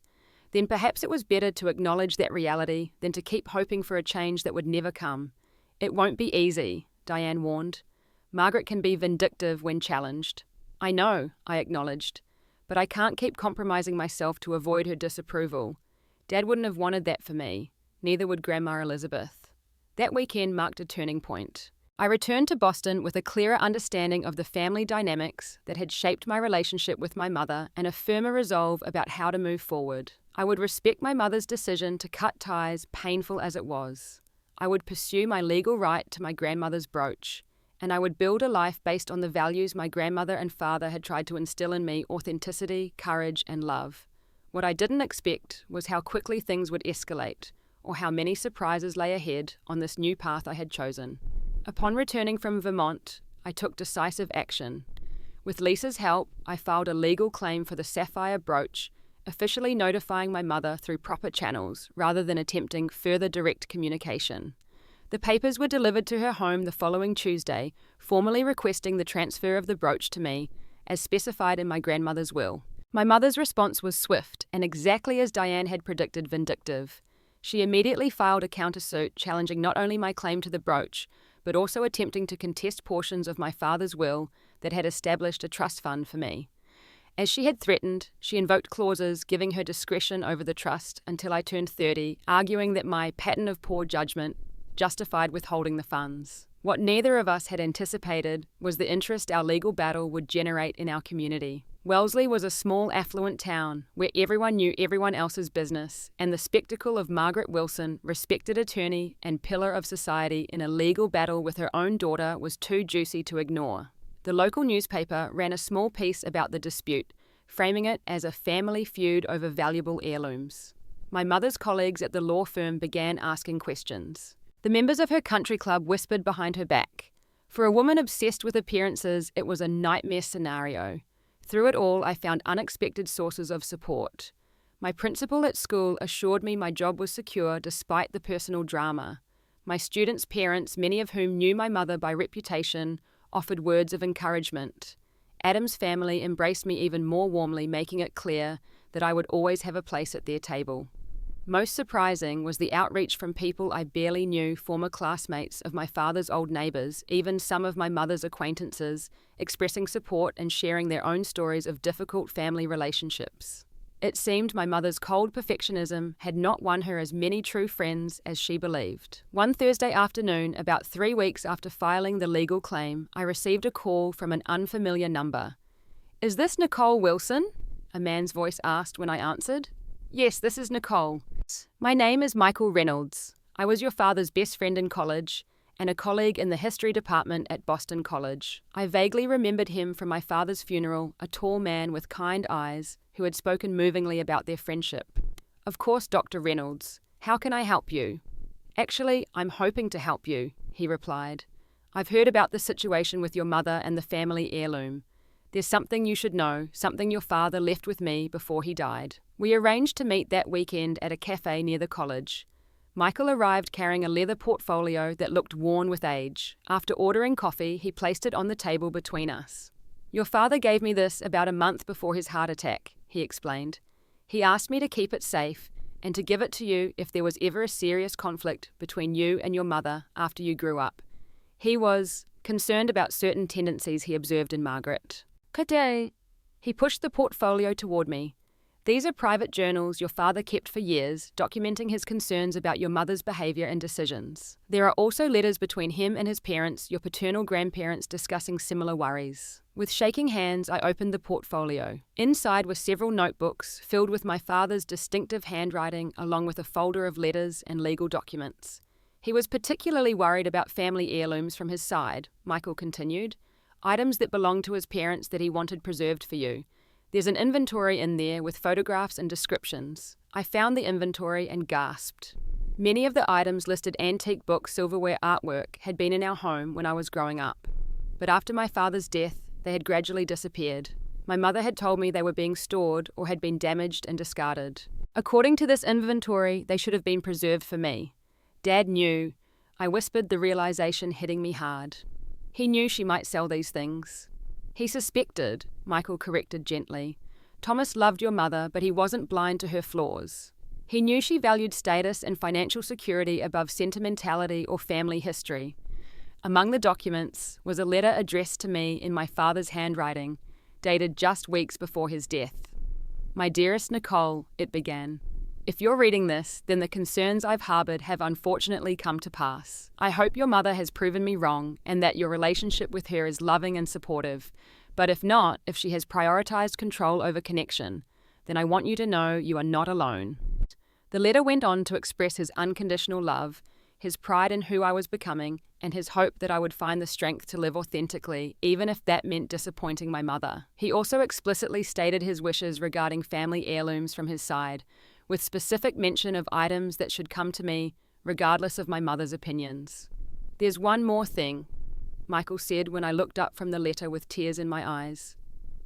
then perhaps it was better to acknowledge that reality than to keep hoping for a change that would never come. It won't be easy, Diane warned. Margaret can be vindictive when challenged. I know, I acknowledged, but I can't keep compromising myself to avoid her disapproval. Dad wouldn't have wanted that for me. Neither would Grandma Elizabeth. That weekend marked a turning point. I returned to Boston with a clearer understanding of the family dynamics that had shaped my relationship with my mother and a firmer resolve about how to move forward. I would respect my mother's decision to cut ties, painful as it was. I would pursue my legal right to my grandmother's brooch, and I would build a life based on the values my grandmother and father had tried to instill in me: authenticity, courage, and love. What I didn't expect was how quickly things would escalate, or how many surprises lay ahead on this new path I had chosen. Upon returning from Vermont, I took decisive action. With Lisa's help, I filed a legal claim for the sapphire brooch, officially notifying my mother through proper channels rather than attempting further direct communication. The papers were delivered to her home the following Tuesday, formally requesting the transfer of the brooch to me, as specified in my grandmother's will. My mother's response was swift and exactly as Diane had predicted, vindictive. She immediately filed a countersuit challenging not only my claim to the brooch, but also attempting to contest portions of my father's will that had established a trust fund for me. As she had threatened, she invoked clauses giving her discretion over the trust until I turned 30, arguing that my pattern of poor judgment justified withholding the funds. What neither of us had anticipated was the interest our legal battle would generate in our community. Wellesley was a small, affluent town where everyone knew everyone else's business, and the spectacle of Margaret Wilson, respected attorney and pillar of society, in a legal battle with her own daughter was too juicy to ignore. The local newspaper ran a small piece about the dispute, framing it as a family feud over valuable heirlooms. My mother's colleagues at the law firm began asking questions. The members of her country club whispered behind her back. For a woman obsessed with appearances, it was a nightmare scenario. Through it all, I found unexpected sources of support. My principal at school assured me my job was secure despite the personal drama. My students' parents, many of whom knew my mother by reputation, offered words of encouragement. Adam's family embraced me even more warmly, making it clear that I would always have a place at their table. Most surprising was the outreach from people I barely knew, former classmates of my father's old neighbours, even some of my mother's acquaintances, expressing support and sharing their own stories of difficult family relationships. It seemed my mother's cold perfectionism had not won her as many true friends as she believed. One Thursday afternoon, about 3 weeks after filing the legal claim, I received a call from an unfamiliar number. "Is this Nicole Wilson?" a man's voice asked when I answered. "Yes, this is Nicole. My name is Michael Reynolds. I was your father's best friend in college and a colleague in the history department at Boston College. I vaguely remembered him from my father's funeral, a tall man with kind eyes who had spoken movingly about their friendship. Of course, Dr. Reynolds. How can I help you?" "Actually, I'm hoping to help you," he replied. "I've heard about the situation with your mother and the family heirloom. There's something you should know, something your father left with me before he died." We arranged to meet that weekend at a cafe near the college. Michael arrived carrying a leather portfolio that looked worn with age. After ordering coffee, he placed it on the table between us. "Your father gave me this about a month before his heart attack," he explained. "He asked me to keep it safe and to give it to you if there was ever a serious conflict between you and your mother after you grew up. He was concerned about certain tendencies he observed in Margaret." "Today." He pushed the portfolio toward me. "These are private journals your father kept for years, documenting his concerns about your mother's behavior and decisions. There are also letters between him and his parents, your paternal grandparents, discussing similar worries." With shaking hands, I opened the portfolio. Inside were several notebooks filled with my father's distinctive handwriting, along with a folder of letters and legal documents. "He was particularly worried about family heirlooms from his side," Michael continued. "Items that belonged to his parents that he wanted preserved for you. There's an inventory in there with photographs and descriptions." I found the inventory and gasped. Many of the items listed antique books, silverware, artwork had been in our home when I was growing up. But after my father's death, they had gradually disappeared. My mother had told me they were being stored or had been damaged and discarded. According to this inventory, they should have been preserved for me. Dad knew. I whispered, the realization hitting me hard. He knew she might sell these things. He suspected, Michael corrected gently. Thomas loved your mother, but he wasn't blind to her flaws. He knew she valued status and financial security above sentimentality or family history. Among the documents was a letter addressed to me in my father's handwriting, dated just weeks before his death. My dearest Nicole, it began. If you're reading this, then the concerns I've harbored have unfortunately come to pass. I hope your mother has proven me wrong and that your relationship with her is loving and supportive. But if not, if she has prioritized control over connection, then I want you to know you are not alone. The letter went on to express his unconditional love, his pride in who I was becoming, and his hope that I would find the strength to live authentically, even if that meant disappointing my mother. He also explicitly stated his wishes regarding family heirlooms from his side, with specific mention of items that should come to me, regardless of my mother's opinions. There's one more thing, Michael said when I looked up from the letter with tears in my eyes.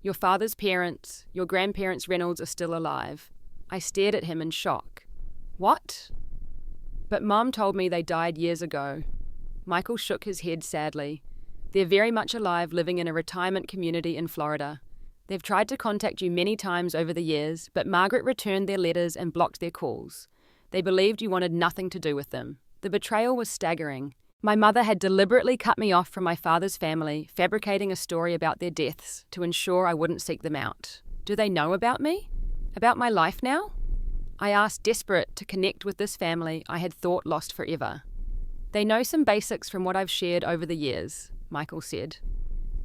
Your father's parents, your grandparents Reynolds, are still alive. I stared at him in shock. What? But Mom told me they died years ago. Michael shook his head sadly. They're very much alive, living in a retirement community in Florida. They've tried to contact you many times over the years, but Margaret returned their letters and blocked their calls. They believed you wanted nothing to do with them. The betrayal was staggering. My mother had deliberately cut me off from my father's family, fabricating a story about their deaths to ensure I wouldn't seek them out. Do they know about me? About my life now? I asked, desperate to connect with this family I had thought lost forever. They know some basics from what I've shared over the years, Michael said.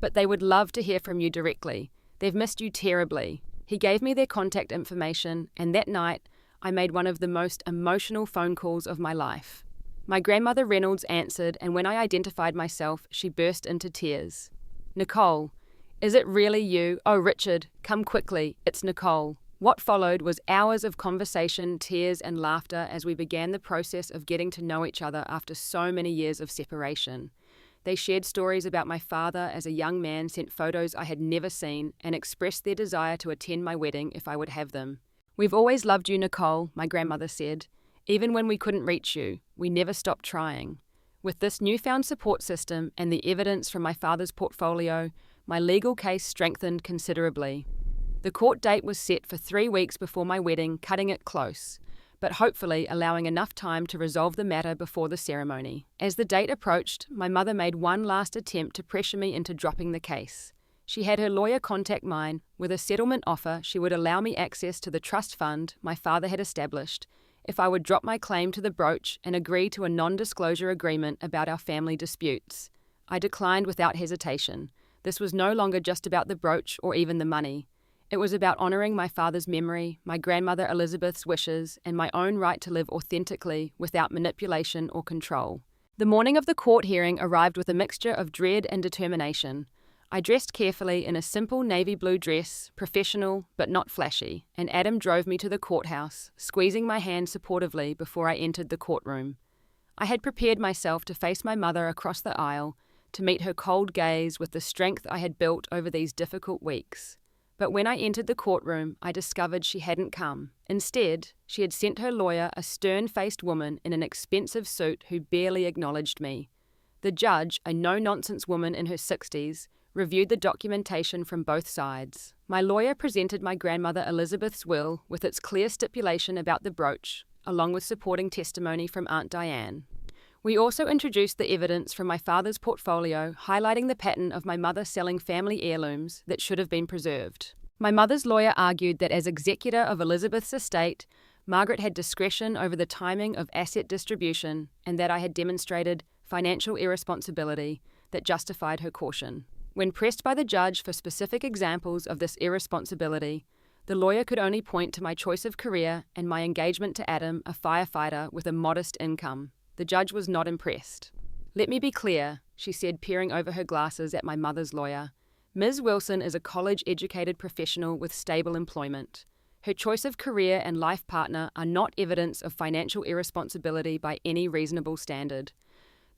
But they would love to hear from you directly. They've missed you terribly. He gave me their contact information, and that night I made one of the most emotional phone calls of my life. My grandmother Reynolds answered, and when I identified myself, she burst into tears. Nicole, is it really you? Oh, Richard, come quickly. It's Nicole. What followed was hours of conversation, tears, and laughter as we began the process of getting to know each other after so many years of separation. They shared stories about my father as a young man, sent photos I had never seen, and expressed their desire to attend my wedding if I would have them. We've always loved you, Nicole, my grandmother said. Even when we couldn't reach you, we never stopped trying. With this newfound support system and the evidence from my father's portfolio, my legal case strengthened considerably. The court date was set for 3 weeks before my wedding, cutting it close, but hopefully allowing enough time to resolve the matter before the ceremony. As the date approached, my mother made one last attempt to pressure me into dropping the case. She had her lawyer contact mine. With a settlement offer, she would allow me access to the trust fund my father had established if I would drop my claim to the brooch and agree to a non-disclosure agreement about our family disputes. I declined without hesitation. This was no longer just about the brooch or even the money. It was about honouring my father's memory, my grandmother Elizabeth's wishes, and my own right to live authentically without manipulation or control. The morning of the court hearing arrived with a mixture of dread and determination. I dressed carefully in a simple navy blue dress, professional but not flashy, and Adam drove me to the courthouse, squeezing my hand supportively before I entered the courtroom. I had prepared myself to face my mother across the aisle, to meet her cold gaze with the strength I had built over these difficult weeks. But when I entered the courtroom, I discovered she hadn't come. Instead, she had sent her lawyer, a stern-faced woman in an expensive suit who barely acknowledged me. The judge, a no-nonsense woman in her 60s, reviewed the documentation from both sides. My lawyer presented my grandmother Elizabeth's will with its clear stipulation about the brooch, along with supporting testimony from Aunt Diane. We also introduced the evidence from my father's portfolio, highlighting the pattern of my mother selling family heirlooms that should have been preserved. My mother's lawyer argued that as executor of Elizabeth's estate, Margaret had discretion over the timing of asset distribution and that I had demonstrated financial irresponsibility that justified her caution. When pressed by the judge for specific examples of this irresponsibility, the lawyer could only point to my choice of career and my engagement to Adam, a firefighter with a modest income. The judge was not impressed. Let me be clear, she said, peering over her glasses at my mother's lawyer. Ms. Wilson is a college-educated professional with stable employment. Her choice of career and life partner are not evidence of financial irresponsibility by any reasonable standard.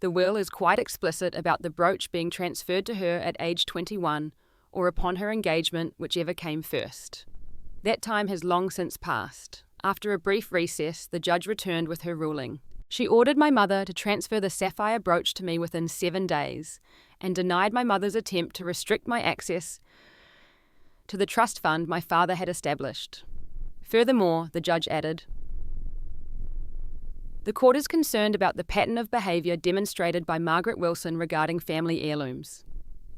The will is quite explicit about the brooch being transferred to her at age 21 or upon her engagement, whichever came first. That time has long since passed. After a brief recess, the judge returned with her ruling. She ordered my mother to transfer the sapphire brooch to me within 7 days and denied my mother's attempt to restrict my access to the trust fund my father had established. Furthermore, the judge added, the court is concerned about the pattern of behaviour demonstrated by Margaret Wilson regarding family heirlooms.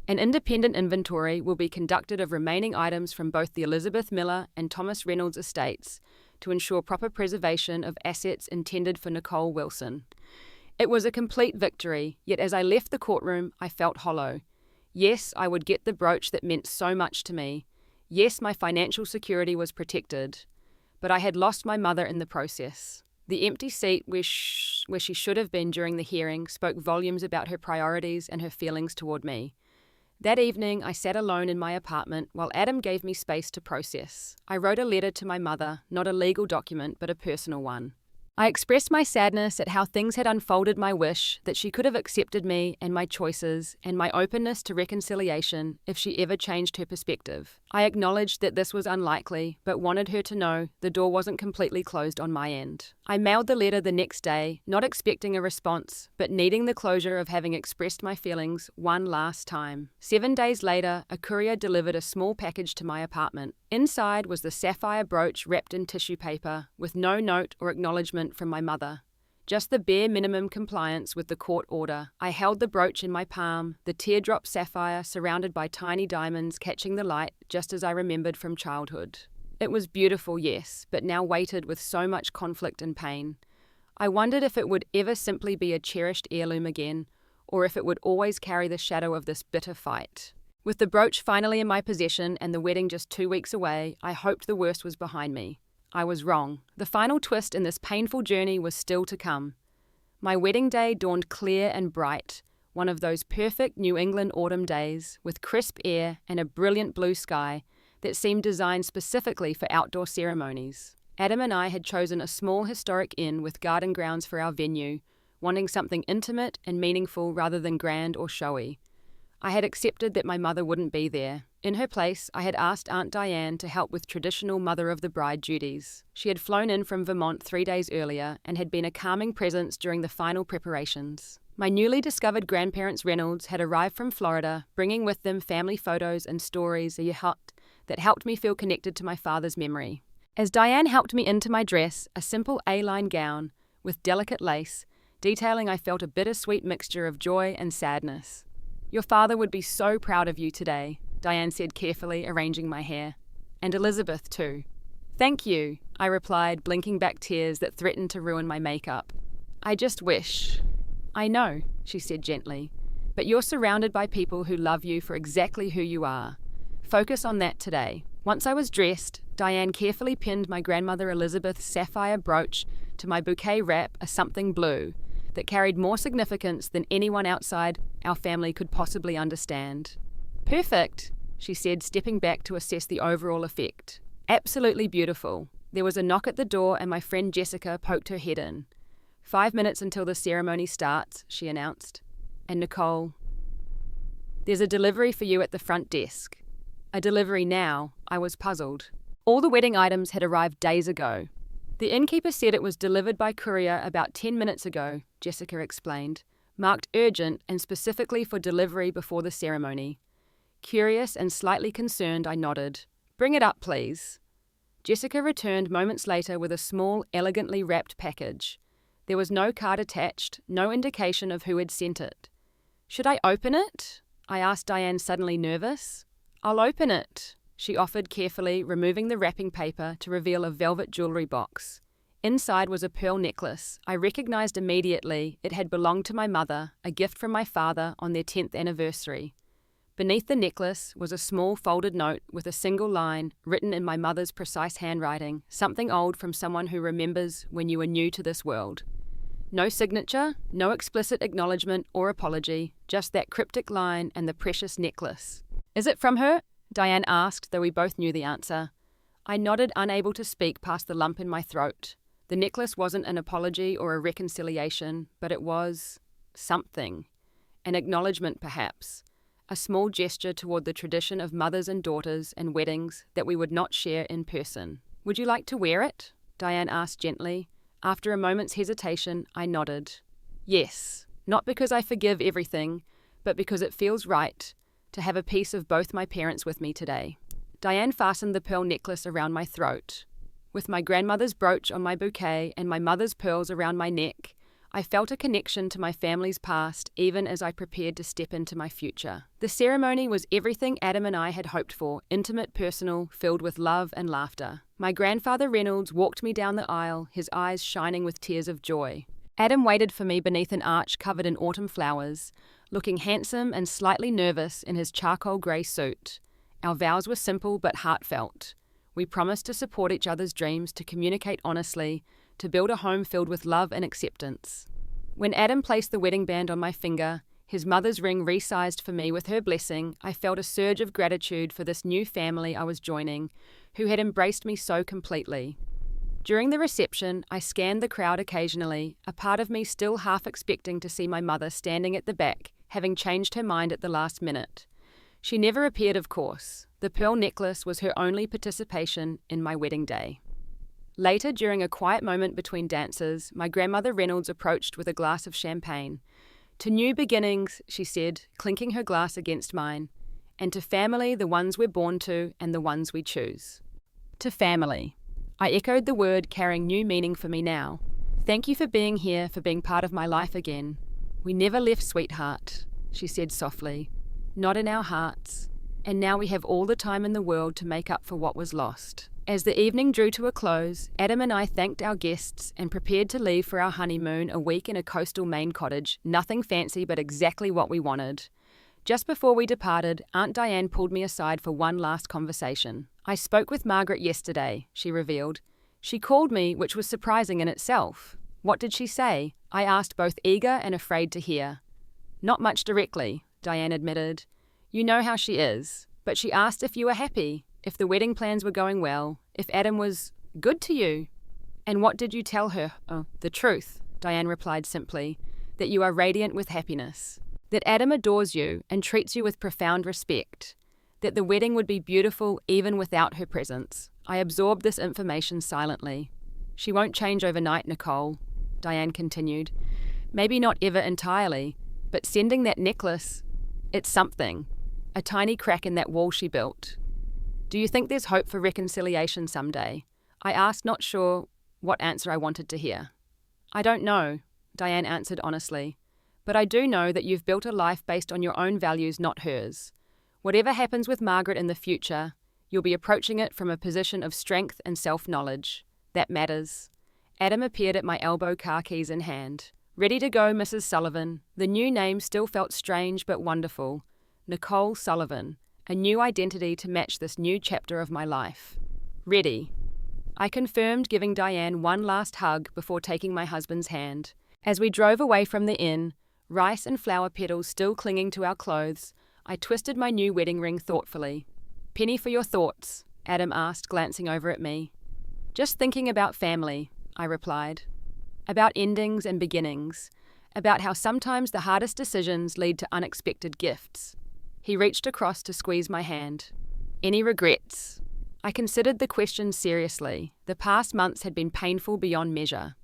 An independent inventory will be conducted of remaining items from both the Elizabeth Miller and Thomas Reynolds estates to ensure proper preservation of assets intended for Nicole Wilson. It was a complete victory, yet as I left the courtroom, I felt hollow. Yes, I would get the brooch that meant so much to me. Yes, my financial security was protected. But I had lost my mother in the process. The empty seat where she should have been during the hearing spoke volumes about her priorities and her feelings toward me. That evening, I sat alone in my apartment while Adam gave me space to process. I wrote a letter to my mother, not a legal document, but a personal one. I expressed my sadness at how things had unfolded, my wish that she could have accepted me and my choices, and my openness to reconciliation if she ever changed her perspective. I acknowledged that this was unlikely, but wanted her to know the door wasn't completely closed on my end. I mailed the letter the next day, not expecting a response, but needing the closure of having expressed my feelings one last time. 7 days later, a courier delivered a small package to my apartment. Inside was the sapphire brooch wrapped in tissue paper, with no note or acknowledgement from my mother. Just the bare minimum compliance with the court order. I held the brooch in my palm, the teardrop sapphire surrounded by tiny diamonds catching the light, just as I remembered from childhood. It was beautiful, yes, but now weighted with so much conflict and pain. I wondered if it would ever simply be a cherished heirloom again, or if it would always carry the shadow of this bitter fight. With the brooch finally in my possession and the wedding just 2 weeks away, I hoped the worst was behind me. I was wrong. The final twist in this painful journey was still to come. My wedding day dawned clear and bright, one of those perfect New England autumn days, with crisp air and a brilliant blue sky that seemed designed specifically for outdoor ceremonies. Adam and I had chosen a small historic inn with garden grounds for our venue, wanting something intimate and meaningful rather than grand or showy. I had accepted that my mother wouldn't be there. In her place, I had asked Aunt Diane to help with traditional mother-of-the-bride duties. She had flown in from Vermont 3 days earlier and had been a calming presence during the final preparations. My newly discovered grandparents Reynolds had arrived from Florida, bringing with them family photos and stories that helped me feel connected to my father's memory. As Diane helped me into my dress, a simple A-line gown with delicate lace, detailing I felt a bittersweet mixture of joy and sadness. Your father would be so proud of you today, Diane said carefully, arranging my hair. And Elizabeth too. Thank you, I replied, blinking back tears that threatened to ruin my makeup. I just wish. I know, she said gently, but you're surrounded by people who love you for exactly who you are. Focus on that today. Once I was dressed, Diane carefully pinned my grandmother Elizabeth's sapphire brooch to my bouquet wrap, a something blue, that carried more significance than anyone outside our family could possibly understand. Perfect, she said, stepping back to assess the overall effect. Absolutely beautiful. There was a knock at the door and my friend Jessica poked her head in. 5 minutes until the ceremony starts, she announced. And Nicole, there's a delivery for you at the front desk. A delivery now, I was puzzled. All the wedding items had arrived days ago. The innkeeper said it was delivered by courier about 10 minutes ago, Jessica explained, marked urgent and specifically for delivery before the ceremony. Curious and slightly concerned, I nodded. Bring it up, please. Jessica returned moments later with a small, elegantly wrapped package. There was no card attached, no indication of who had sent it. Should I open it? I asked Diane, suddenly nervous. I'll open it, she offered carefully, removing the wrapping paper to reveal a velvet jewellery box. Inside was a pearl necklace. I recognised immediately it had belonged to my mother, a gift from my father on their 10th anniversary. Beneath the necklace was a small folded note with a single line written in my mother's precise handwriting, something old from someone who remembers when you were new to this world. No signature, no explicit acknowledgement or apology, just that cryptic line and the precious necklace. Is it from her? Diane asked, though we both knew the answer. I nodded, unable to speak past the lump in my throat. The necklace wasn't an apology or a reconciliation, but it was something. An acknowledgement, perhaps. A small gesture toward the tradition of mothers and daughters and weddings that we would not share in person. Would you like to wear it? Diane asked gently. After a moment's hesitation, I nodded. Yes, not because I forgive everything, but because it feels right to have a piece of both my parents with me today. Diane fastened the pearl necklace around my throat. With my grandmother's brooch on my bouquet and my mother's pearls around my neck, I felt a connection to my family's past even as I prepared to step into my future. The ceremony was everything Adam and I had hoped for, intimate, personal, filled with love and laughter. My grandfather Reynolds walked me down the aisle, his eyes shining with tears of joy. Adam waited for me beneath an arch covered in autumn flowers, looking handsome and slightly nervous in his charcoal grey suit. Our vows were simple but heartfelt. We promised to support each other's dreams, to communicate honestly, to build a home filled with love and acceptance. When Adam placed the wedding band on my finger, his mother's ring resized for me with her blessing, I felt a surge of gratitude for this new family I was joining, who had embraced me so completely. During the reception, I scanned the crowd occasionally, a part of me still half expecting to see my mother standing at the back, having changed her mind at the last minute. She never appeared, of course. The pearl necklace was her only participation in my wedding day. Later, during a quiet moment between dances, my grandmother Reynolds approached with a glass of champagne. To new beginnings, she said, clinking her glass against mine, and to family, the ones we're born to and the ones we choose. To family. I echoed the word, carrying new meaning for me now. Thank you for being here, for being part of my life again. We never left, sweetheart, she said softly. Not in our hearts. And now we have all the time in the world to make up for what was lost. As the evening drew to a close, Adam and I thanked our guests and prepared to leave for our honeymoon, a week in a coastal Maine cottage, nothing fancy but exactly what we wanted. Just before we departed, Aunt Diane pulled me aside for one last conversation. I spoke with Margaret yesterday, she revealed. She called me, which was surprising in itself. What did she say? I asked, both eager and afraid to hear. Not much directly, Diane admitted. You know how she is. But she asked if you were happy, if the wedding plans were going well, if Adam was good to you. And what did you tell her? Oh, the truth, Diane replied simply, that you are radiant with happiness, that Adam adores you and treats you with profound respect, that the wedding would be beautiful even without her presence. I absorbed this information silently. She won't change overnight, Nicole, Diane continued. Maybe not ever entirely, but sending that necklace, it's something. A tiny crack in that wall she built. Do you think there's hope for reconciliation someday? I asked, not sure what answer I wanted to hear. I don't know, Diane answered honestly. But I do know that you've built a life based on your own values, not hers. Whatever happens with Margaret in the future, you'll be approaching it from a position of strength and self-knowledge. That matters. Adam appeared at my elbow, car keys in hand. Ready to go, Mrs. Sullivan. The new name still felt strange but wonderful. Nicole Sullivan. A new identity to match this new chapter of my life. Ready. I confirmed, giving Diane one last hug before taking my husband's hand. As we drove away from the inn, rice and flower petals still clinging to our clothes, I twisted my new wedding ring thoughtfully. Penny for your thoughts, Adam asked, glancing over at me. Just thinking about family, I replied. About endings and beginnings. About how sometimes the hardest decisions lead to unexpected gifts. He reached across to squeeze my hand. Any regrets? I considered the question seriously. The past months had been painful beyond measure.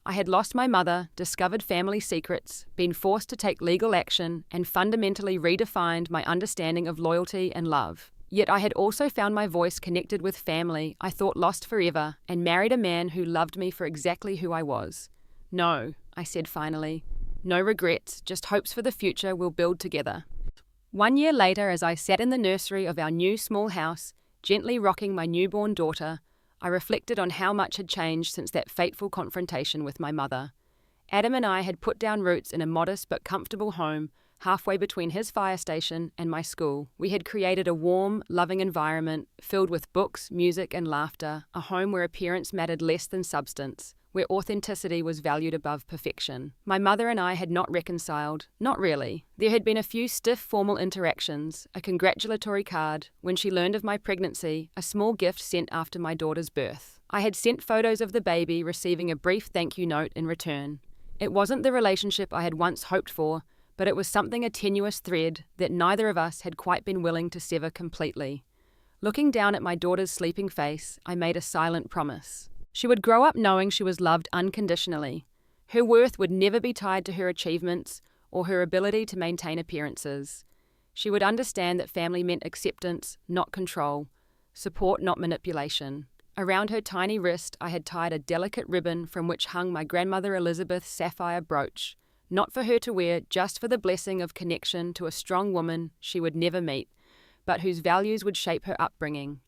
I had lost my mother, discovered family secrets, been forced to take legal action, and fundamentally redefined my understanding of loyalty and love. Yet I had also found my voice connected with family I thought lost forever, and married a man who loved me for exactly who I was. No, I said finally. No regrets, just hopes for the future we'll build together. 1 year later, as I sat in the nursery of our new small house, gently rocking my newborn daughter, I reflected on how much had changed since that fateful confrontation with my mother. Adam and I had put down roots in a modest but comfortable home, halfway between his fire station and my school. We had created a warm, loving environment filled with books, music, and laughter, a home where appearance mattered less than substance, where authenticity was valued above perfection. My mother and I had not reconciled. Not really. There had been a few stiff formal interactions, a congratulatory card, when she learned of my pregnancy, a small gift sent after my daughter's birth. I had sent photos of the baby, receiving a brief thank you note in return. It wasn't the relationship I had once hoped for, but it was something, a tenuous thread that neither of us had quite been willing to sever completely. Looking down at my daughter's sleeping face, I made a silent promise. She would grow up knowing she was loved unconditionally. Her worth would never be tied to her achievements or her ability to maintain appearances. She would understand that family meant acceptance, not control, support, not manipulation. Around her tiny wrist, I had tied a delicate ribbon from which hung my grandmother Elizabeth's sapphire brooch, not for her to wear, just for the blessing of connection to a strong woman she would never meet, but whose values would shape her upbringing.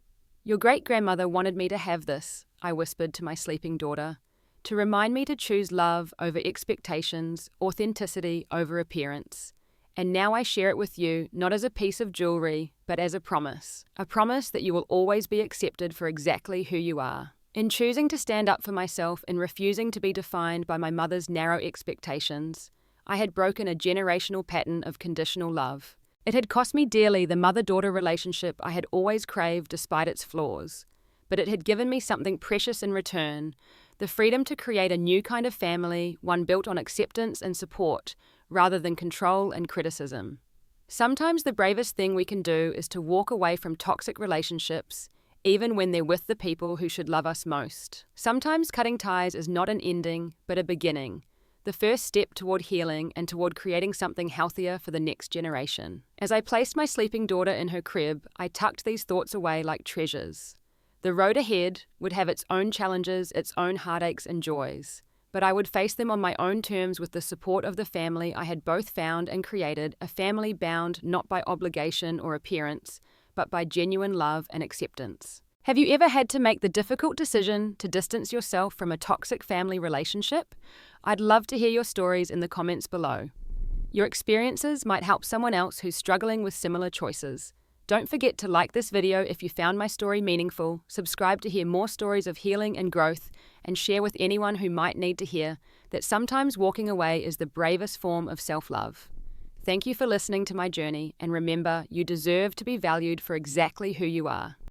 "Your great-grandmother wanted me to have this," I whispered to my sleeping daughter, "to remind me to choose love over expectations, authenticity over appearance. And now I share it with you, not as a piece of jewelry, but as a promise that you will always be accepted for exactly who you are." In choosing to stand up for myself and refusing to be defined by my mother's narrow expectations, I had broken a generational pattern of conditional love. It had cost me dearly the mother-daughter relationship I had always craved despite its flaws, but it had given me something precious in return, the freedom to create a new kind of family, one built on acceptance and support, rather than control and criticism. Sometimes the bravest thing we can do is to walk away from toxic relationships, even when they're with the people who should love us most. Sometimes cutting ties is not an ending, but a beginning, the first step toward healing and toward creating something healthier for the next generation. As I placed my sleeping daughter in her crib, I tucked these thoughts away like treasures. The road ahead would have its own challenges, its own heartaches and joys, but I would face them on my own terms with the support of the family I had both found and created, a family bound not by obligation or appearance, but by genuine love and acceptance. Have you ever had to make the difficult decision to distance yourself from a toxic family relationship? I'd love to hear your stories in the comments below. Your experiences might help someone else who's struggling with similar choices. Don't forget to like this video if you found my story meaningful, subscribe to hear more stories of healing and growth, and share with anyone who might need to hear that sometimes walking away is the bravest form of self-love. Thank you for listening to my journey, and remember, you deserve to be valued for exactly who you are.